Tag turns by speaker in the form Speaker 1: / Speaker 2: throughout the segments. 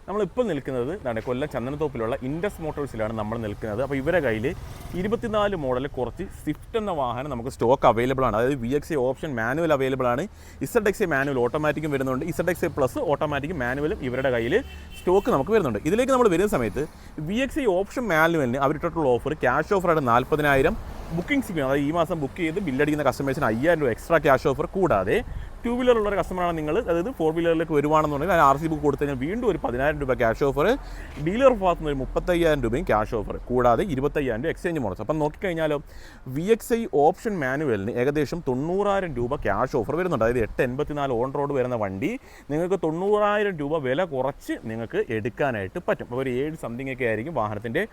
Speaker 1: നമ്മളിപ്പോൾ നിൽക്കുന്നത് കൊല്ലം ചന്ദനത്തോപ്പിലുള്ള ഇൻഡസ് മോട്ടോഴ്സിലാണ് നമ്മൾ നിൽക്കുന്നത്. അപ്പോൾ ഇവരുടെ കയ്യിൽ 24 മോഡൽ കുറച്ച് സ്വിഫ്റ്റ് എന്ന വാഹനം നമുക്ക് സ്റ്റോക്ക് അവൈലബിൾ ആണ്. അതായത് VXI ഓപ്ഷൻ മാനുവൽ അവൈലബിൾ ആണ്. ZXI മാനുവൽ ഓട്ടോമാറ്റിക്കും വരുന്നുണ്ട്. ZXI പ്ലസ് ഓട്ടോമാറ്റിക്കും മാനുവലും ഇവരുടെ കയ്യിൽ സ്റ്റോക്ക് നമുക്ക് വരുന്നുണ്ട്. ഇതിലേക്ക് നമ്മൾ വരുന്ന സമയത്ത് VXI ഓപ്ഷൻ മാനുവലിന് അവരിട്ടുള്ള ഓഫർ ക്യാഷ് ഓഫറായിട്ട് 40,000 ബുക്കിംഗ് സ്കീം, അതായത് ഈ മാസം ബുക്ക് ചെയ്ത് ബില്ലടിക്കുന്ന കസ്റ്റമേഴ്സിന് 5,000 രൂപ എക്സ്ട്രാ ക്യാഷ് ഓഫർ. കൂടാതെ 2 വീലർ ഉള്ള ഒരു കസ്റ്റമറാണ് നിങ്ങൾ, അതായത് 4 വീലറിലേക്ക് വരുവാണെന്നുണ്ടെങ്കിൽ അതിന് RC ബുക്ക് കൊടുത്തു കഴിഞ്ഞാൽ വീണ്ടും ഒരു 10,000 രൂപ ക്യാഷ് ഓഫർ, ഡീലർ ഭാഗത്ത് നിന്ന് ഒരു 35,000 രൂപയും ക്യാഷ് ഓഫർ, കൂടാതെ 25,000 രൂപ എക്സ്ചേഞ്ച് ബോണസ്. അപ്പം നോക്കിക്കഴിഞ്ഞാലോ VXI ഓപ്ഷൻ മാനുവലിന് ഏകദേശം 90,000 രൂപ ക്യാഷ് ഓഫർ വരുന്നുണ്ട്. അതായത് 884 ഓൺ റോഡ് വരുന്ന വണ്ടി നിങ്ങൾക്ക് 90,000 രൂപ വില കുറച്ച് നിങ്ങൾക്ക് എടുക്കാനായിട്ട് പറ്റും. അപ്പോൾ ഒരു 7 സംതിങ് ഒക്കെ ആയിരിക്കും വാഹനത്തിൻ്റെ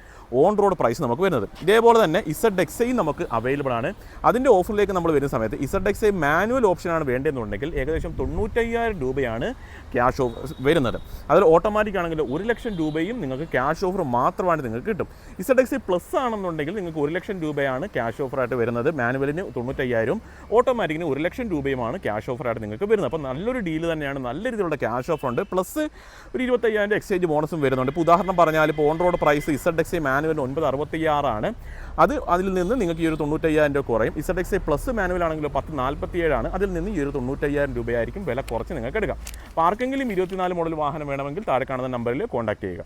Speaker 1: ഓൺ റോഡ് പ്രൈസ് നമുക്ക് വരുന്നത്. ഇതേപോലെ തന്നെ ZXI നമുക്ക് അവൈലബിൾ ആണ്. അതിൻ്റെ ഓഫറിലേക്ക് നമ്മൾ വരുന്ന സമയത്ത് ZXI മാനുവൽ ഓപ്ഷനാണ് വേണ്ടതെന്നുണ്ടെങ്കിൽ ഏകദേശം 95,000 രൂപയാണ് ക്യാഷ് ഓഫർ വരുന്നത്. അതിൽ ഓട്ടോമാറ്റിക് ആണെങ്കിൽ 1,00,000 രൂപയും നിങ്ങൾക്ക് ക്യാഷ് ഓഫർ മാത്രമാണ് നിങ്ങൾക്ക് കിട്ടും. ZXI പ്ലസ് ആണെന്നുണ്ടെങ്കിൽ നിങ്ങൾക്ക് 1,00,000 രൂപയാണ് ക്യാഷ് ഓഫറായിട്ട് വരുന്നത്. മാനുവലിന് 95,000, ഓട്ടോമാറ്റിക്കിന് 1,00,000 രൂപയുമാണ് ക്യാഷ് ഓഫറായിട്ട് നിങ്ങൾക്ക് വരുന്നത്. അപ്പോൾ നല്ലൊരു ഡീല് തന്നെയാണ്, നല്ല രീതിയിലുള്ള ക്യാഷ് ഓഫർ ഉണ്ട്. പ്ലസ് ഒരു 25,000 എക്സ്ചേഞ്ച് ബോണസും വരുന്നുണ്ട്. ഇപ്പോൾ ഉദാഹരണം പറഞ്ഞാൽ ഇപ്പോൾ on road price ZXI manual 966 ആണ്. അതിൽ നിന്ന് നിങ്ങൾക്ക് ഈ ഒരു 95,000 രൂപ കുറയും. ZXI പ്ലസ് മാനുവൽ ആണെങ്കിലും 1047 ആണ്. അതിൽ നിന്ന് ഈ ഒരു 95,000 രൂപയായിരിക്കും വില കുറച്ച് നിങ്ങൾക്ക് എടുക്കാം. അപ്പോൾ ആർക്കെങ്കിലും 24 മോഡൽ വാഹനം വേണമെങ്കിൽ താഴെ കാണുന്ന നമ്പറിൽ കോൺടാക്ട് ചെയ്യുക.